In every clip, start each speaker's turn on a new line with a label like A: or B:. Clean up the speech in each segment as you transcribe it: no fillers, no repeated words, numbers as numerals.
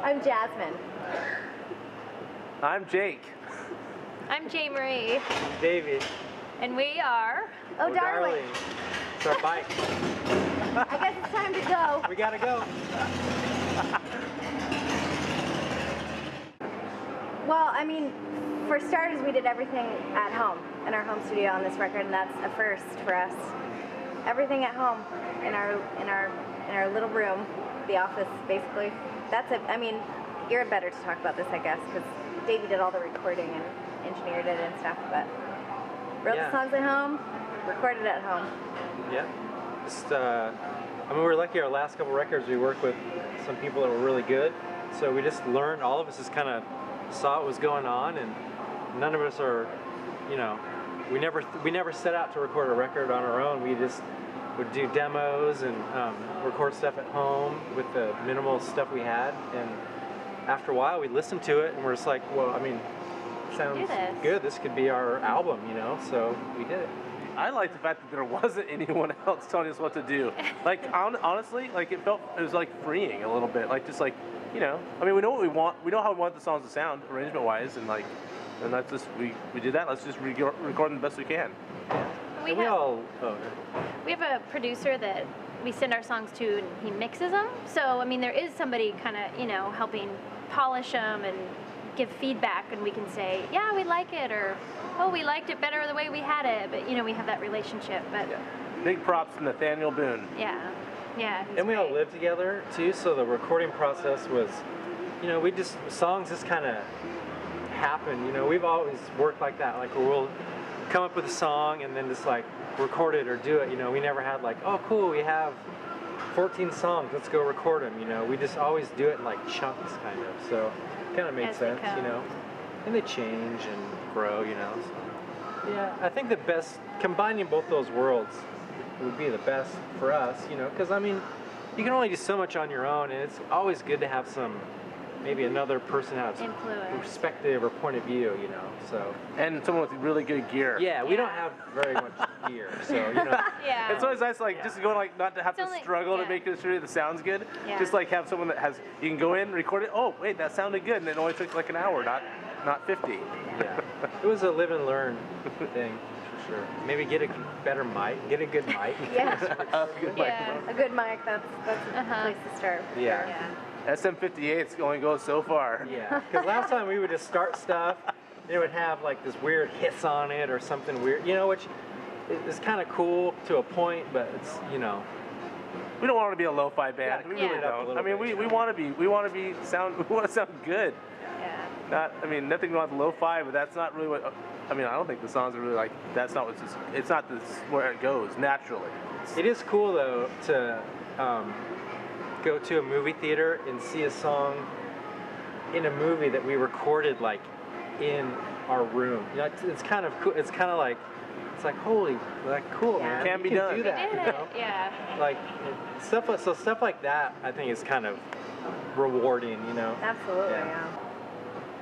A: I'm Jasmine.
B: I'm Jake.
C: I'm J.Marie.
D: I'm Davey.
C: And we are...
A: Oh, darling.
D: It's our bike.
A: I guess it's time to go.
D: We gotta go.
A: Well, I mean, for starters, we did everything at home, in our home studio on this record, and that's a first for us. Everything at home, in our little room, the office, basically. That's it. I mean, you're better to talk about this, I guess, because Davey did all the recording and engineered it and stuff, but wrote the songs at home, recorded at home.
D: Yeah. Just, I mean, we were lucky. Our last couple records, we worked with some people that were really good, so we just learned. All of us just kind of saw what was going on, and none of us are, you know, we never set out to record a record on our own. We just would do demos and record stuff at home with the minimal stuff we had, and after a while we listened to it and we're just like, well, I mean, it sounds good, this could be our album, you know, so we did it.
B: I like the fact that there wasn't anyone else telling us what to do. Like, honestly, like it was like freeing a little bit, like just like, you know, I mean, we know what we want, we know how we want the songs to sound arrangement wise, and like, and that's just, we did that, let's just record them the best we can.
C: We have a producer that we send our songs to, and he mixes them. So, I mean, there is somebody kind of, you know, helping polish them and give feedback, and we can say, yeah, we like it, or, oh, we liked it better the way we had it. But, you know, we have that relationship. But
B: big props to Nathaniel Boone.
C: Yeah.
D: And we all lived together, too, so the recording process was, you know, songs just kind of happen. You know, we've always worked like that, like we'll come up with a song and then just like record it or do it, you know. We never had like, oh cool, we have 14 songs, let's go record them, you know. We just always do it in like chunks, kind of, so it kind of made sense, you know. And they change and grow, you know. So, yeah, I think the best, combining both those worlds would be the best for us, you know, because I mean, you can only do so much on your own, and it's always good to have some, maybe another person has perspective or point of view, you know, so.
B: And someone with really good gear.
D: Yeah, we don't have very much gear, so, you know.
B: It's always nice, like, just going, like, not to have to struggle to make sure that sounds good. Just, like, have someone that has, you can go in, record it, oh, wait, that sounded good, and it only took, like, an hour, not 50.
D: Yeah. It was a live and learn thing, for sure. Maybe get a better mic, get a good mic.
A: A good mic, that's a place to start.
B: SM58 only goes so far.
D: Yeah, because last time we would just start stuff, and it would have like this weird hiss on it or something weird, you know, which is kind of cool to a point, but it's, you know.
B: We don't want to be a lo-fi band. We really don't. I mean, we want to sound good.
C: Yeah.
B: I mean, nothing wrong with lo-fi, but that's not really what. I mean, I don't think the songs are really like. That's not what's. It's not where it goes naturally.
D: It is cool though to go to a movie theater and see a song in a movie that we recorded like in our room. You know, it's kind of cool. It's kind of like, it's like, holy, like cool, man.
B: Can be done.
D: Do that, you know? Like stuff like that, I think is kind of rewarding, you know.
A: Absolutely,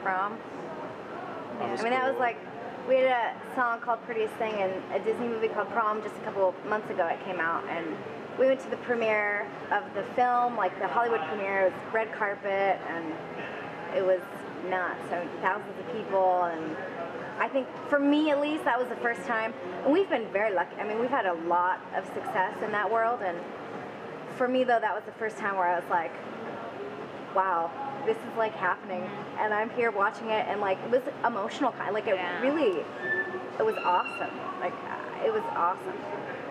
A: Prom. I mean, that was like, we had a song called Prettiest Thing in a Disney movie called Prom just a couple months ago. It came out, and we went to the premiere of the film, like the Hollywood premiere. It was red carpet, and it was nuts. So thousands of people, and I think for me at least, that was the first time. And we've been very lucky. I mean, we've had a lot of success in that world, and for me though, that was the first time where I was like, wow, this is like happening, and I'm here watching it, and like it was emotional, kind of like it was awesome. Like it was awesome.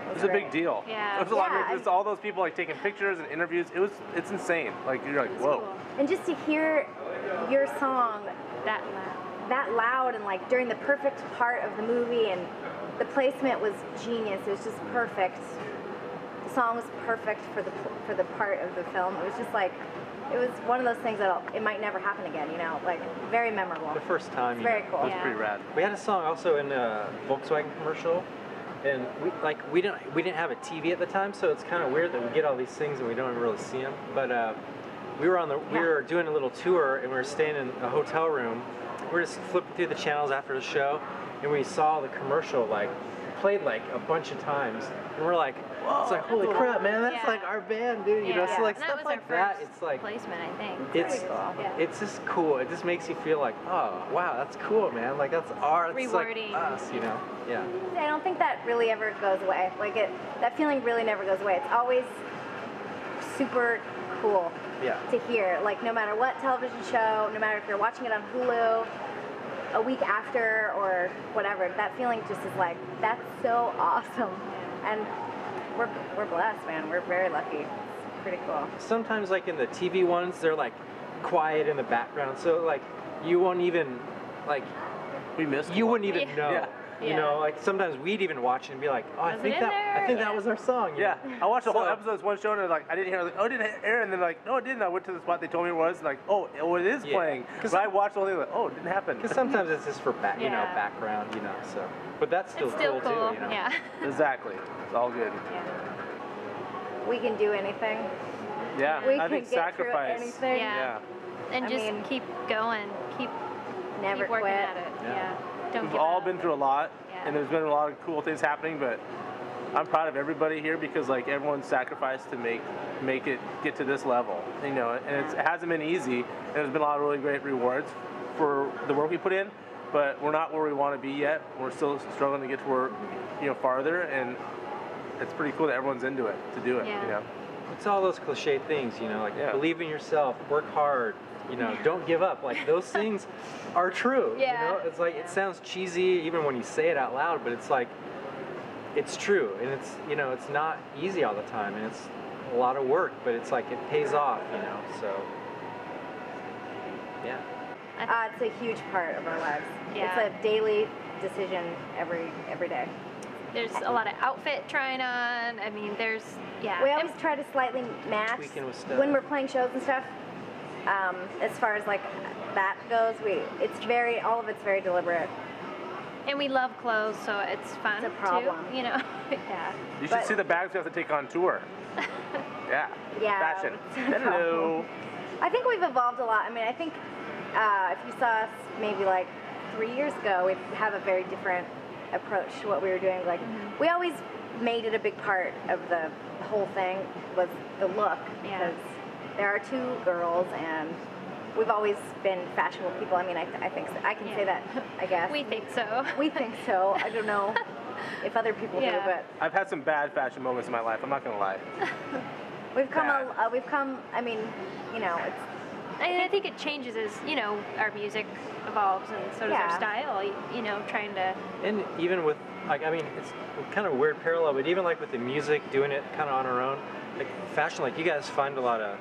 B: It was a big deal.
C: Yeah.
B: It was a lot. It was all those people like taking pictures and interviews. It's insane. Like you're like, whoa.
A: Cool. And just to hear your song that loud, and like during the perfect part of the movie, and the placement was genius. It was just perfect. The song was perfect for the part of the film. It was just like, it was one of those things that it might never happen again, you know, like very memorable.
D: The first time.
A: It's very cool.
B: It was pretty rad.
D: We had a song also in a Volkswagen commercial, and we didn't have a TV at the time, so it's kind of weird that we get all these things and we don't even really see them. But we were doing a little tour, and we were staying in a hotel room. We were just flipping through the channels after the show, and we saw the commercial like played like a bunch of times, and we're like,
B: Whoa,
D: it's like, holy crap, man, that's
C: Yeah.
D: like our band, dude. You know, so like
C: and
D: stuff
C: that was
D: like
C: our
D: that.
C: first
D: It's like
C: placement, I think.
D: it's
C: Yeah.
D: it's just cool. It just makes you feel like, oh wow, that's cool, man. Like that's our, it's
C: Rewarding.
D: like us, you know? Yeah.
A: I don't think that really ever goes away. Like that feeling really never goes away. It's always super cool
D: Yeah.
A: to hear. Like no matter what television show, no matter if you're watching it on Hulu a week after or whatever, that feeling just is like, that's so awesome. And we're blessed, man. We're very lucky. It's pretty cool.
D: Sometimes like in the TV ones, they're like quiet in the background, so like you won't even like
B: We missed
D: you
B: one.
D: wouldn't even
C: Yeah.
D: know.
B: Yeah.
D: You
C: Yeah.
D: know, like sometimes we'd even watch it and be like, oh, I
C: Was it
D: think
C: in
D: that
C: there?
D: that was our song. you
B: Yeah,
D: know?
B: I watched the whole
D: So-
B: episode of this one show and like I didn't hear like, oh, it didn't air, and then like, no, it didn't. I went to the spot they told me it was, and like, oh, it is
D: Yeah.
B: playing.
D: 'Cause
B: But I watched the whole thing like, oh, it didn't happen.
D: Because sometimes it's just for you know,
C: Yeah.
D: background, you know. So, but that's still
C: It's still
D: cool,
C: cool.
D: too. You know?
C: Yeah.
B: Exactly, it's all good.
A: We can do anything.
B: Yeah,
A: We
B: I
A: can
B: think
A: get
B: sacrifice.
A: through anything.
C: Yeah. And
A: I
C: just
A: mean,
C: keep going. Keep
A: Never
C: working
A: quit.
C: at it.
D: Yeah.
C: Yeah. Don't
B: We've
C: give
B: all
C: up.
B: been through a lot,
C: Yeah.
B: and there's been a lot of cool things happening, but I'm proud of everybody here because like everyone sacrificed to make it get to this level, you know, and it hasn't been easy, and there's been a lot of really great rewards for the work we put in, but we're not where we want to be yet. We're still struggling to get to where, you know, farther, and it's pretty cool that everyone's into it to do it,
C: Yeah.
B: you know.
D: It's all those cliche things, you know, like
B: Yeah.
D: believe in yourself, work hard, you know, don't give up. Like those things are true.
C: Yeah.
D: You know, it's like it sounds cheesy even when you say it out loud, but it's like it's true, and it's, you know, it's not easy all the time, and it's a lot of work, but it's like it pays off, you know. So yeah.
A: It's a huge part of our lives.
C: Yeah.
A: It's a daily decision every day.
C: There's a lot of outfit trying on. I mean, there's
A: We always try to slightly match
D: Tweaking with stuff.
A: when we're playing shows and stuff. As far as like that goes, all of it's very deliberate.
C: And we love clothes, so it's fun
A: It's a problem.
C: too. You know. Yeah.
B: You should
A: But-
B: see the bags we have to take on tour. Yeah.
A: Yeah,
B: Fashion.
A: it's a
B: Hello.
A: I think we've evolved a lot. I mean, I think if you saw us maybe like 3 years ago, we have a very different approach to what we were doing. Like, we always made it a big part of the whole thing was the look,
C: Yeah.
A: because there are two girls and we've always been fashionable people. I mean, I think so. I can say that, I guess.
C: We think so.
A: We think so. I don't know if other people do,
C: Yeah.
A: but
B: I've had some bad fashion moments in my life. I'm not gonna lie.
A: we've come.
B: Bad.
A: I mean, you know, it's.
C: I think it changes as, you know, our music evolves, and so does
A: Yeah.
C: our style. You know, trying to.
D: And even with, like, I mean, it's kind of a weird parallel, but even like with the music, doing it kind of on our own, like fashion, like you guys find a lot of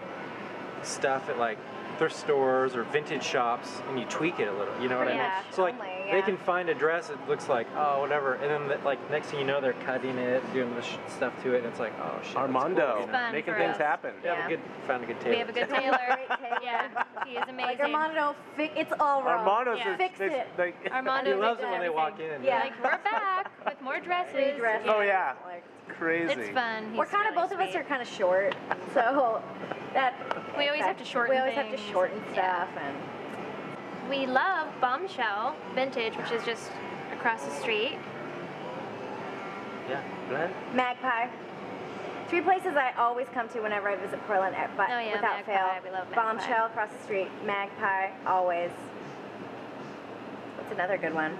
D: stuff at like thrift stores or vintage shops, and you tweak it a little, you know what I
C: Yeah.
D: mean? So like
A: Only,
D: they
A: yeah.
D: can find a dress that looks like, oh, whatever, and then like next thing you know, they're cutting it, doing the stuff to it, and it's like, oh shit, that's
B: Armando,
D: cool, you know?
C: Fun
B: making
C: for
B: things
C: us.
B: happen.
D: Yeah,
A: Yeah.
D: found a good tailor.
C: We have a good
A: Great
C: tailor.
A: tailor.
C: Yeah, he is amazing.
A: Like Armando, it's all wrong.
B: Armando's
C: Yeah.
B: just
A: Fix it.
B: like
C: Armando
D: He loves it
C: fixes
D: when they walk in.
C: everything.
A: Yeah.
C: Like, we're back with more dresses.
A: Free dresses.
B: Oh yeah,
A: Like,
B: crazy.
C: It's fun.
A: we're
C: He's
A: kind of,
C: really
A: both of us
C: sweet.
A: are kind of short, so that.
C: We always have to shorten
A: We always have to
C: things.
A: shorten
C: Yeah.
A: stuff, and
C: We love Bombshell Vintage, which is just across the street.
D: Yeah.
B: Go ahead.
A: Magpie. 3 places I always come to whenever I visit Portland, but
C: Oh, yeah,
A: without
C: Magpie.
A: fail.
C: We love Magpie.
A: Bombshell across the street, Magpie, always. What's another good one?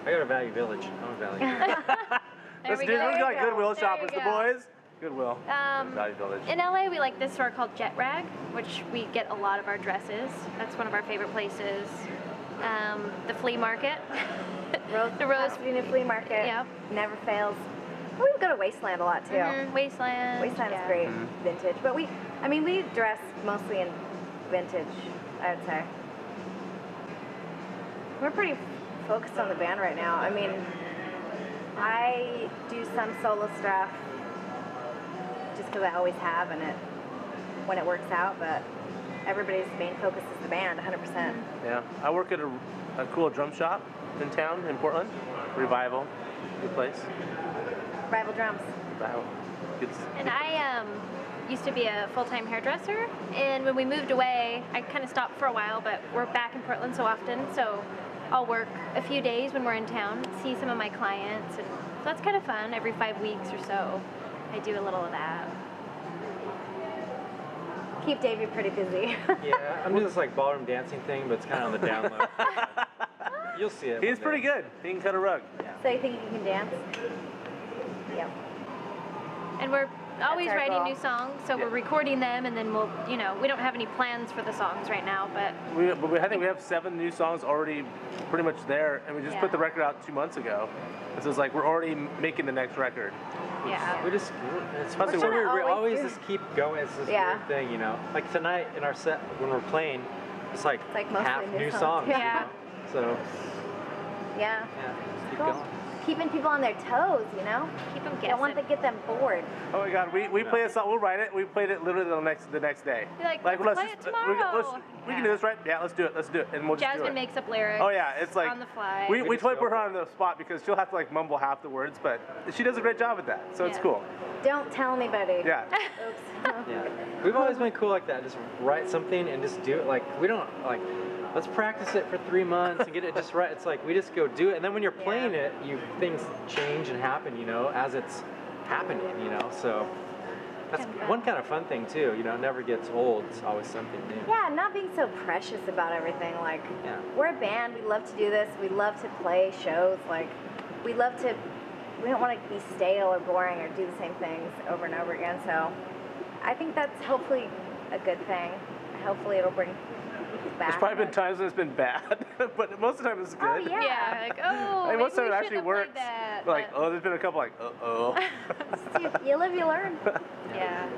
D: I go to Value Village. I'm a Value Village.
C: There
B: Let's
C: we
B: do
C: go.
B: this. We're like
A: There you
B: Goodwill
C: go.
B: shoppers,
C: There
B: the
C: you go.
B: boys. Goodwill. Value Village.
C: In LA, we like this store called Jet Rag, which we get a lot of our dresses. That's one of our favorite places. The flea market. The Rose.
A: Pasadena Flea Market.
C: Yep.
A: Never fails. We go to Wasteland a lot too.
C: Wasteland.
A: Wasteland
C: yeah.
A: is great, vintage. But we dress mostly in vintage, I would say. We're pretty focused on the band right now. I mean, I do some solo stuff just because I always have, and when it works out, but everybody's main focus is the band, 100%.
B: Yeah, I work at a cool drum shop in town in Portland. Revival, good place.
A: Rival Drums.
B: Revival, good.
C: And I used to be a full-time hairdresser, and when we moved away, I kind of stopped for a while, but we're back in Portland so often, so I'll work a few days when we're in town, see some of my clients, and so that's kind of fun. Every 5 weeks or so, I do a little of that.
A: Keep Davey pretty busy.
D: Yeah, I'm doing this like ballroom dancing thing, but it's kind of on the down low. You'll see it.
B: He's pretty good. He can cut a rug.
D: Yeah.
A: So you think you can dance? Yep.
C: And we're always
A: our
C: writing
A: goal.
C: new songs, so we're recording them, and then we'll, we don't have any plans for the songs right now, but
B: I think we have 7 new songs already pretty much there, and we just put the record out 2 months ago. So it's like we're already making the next record.
C: yeah.
D: It's
B: That's
D: funny,
B: what
D: we
A: always
D: always
A: do.
D: just keep going. It's this weird thing, Like tonight in our set when we're playing, it's like
A: mostly
D: half
A: new
D: new
A: songs.
D: songs.
C: Yeah.
D: So
A: Yeah.
D: just keep
A: Cool.
D: going.
A: Keeping people on their toes,
C: Keep them guessing.
A: Don't want to get them bored.
B: Oh my God, we play a song. We'll write it. We played it literally the next day.
C: You're like, let's play it tomorrow.
B: We can do this, right? Yeah, let's do it. Let's do it, and we'll just do
C: Jasmine
B: it.
C: makes up lyrics.
B: Oh yeah, it's like
C: on the fly.
B: We
D: just
B: totally
D: go
B: put her
D: for
B: on the spot because she'll have to like mumble half the words, but she does a great job at that. So it's
C: Yeah.
B: cool.
A: Don't tell anybody.
B: Yeah.
A: Oops.
D: Yeah, we've always been cool like that. Just write something and just do it. Like we don't like. Let's practice it for 3 months and get it just right. It's like we just go do it, and then when you're playing it, things change and happen, as it's happening, So that's one kind of fun thing too. It never gets old. It's always something new.
A: Yeah, not being so precious about everything. Like, we're a band. We love to do this. We love to play shows. Like, we don't want to be stale or boring or do the same things over and over again. So I think that's hopefully a good thing. Hopefully it'll bring people back.
B: There's probably been times when it's been bad, but most of the time it's good.
A: Oh, yeah.
C: Yeah, like, oh,
B: Like, most of the time
C: maybe we
B: it actually
C: shouldn't have
B: works.
C: played that,
B: Like,
C: but-
B: oh, there's been a couple like, uh-oh.
A: You live, you learn.
C: Yeah.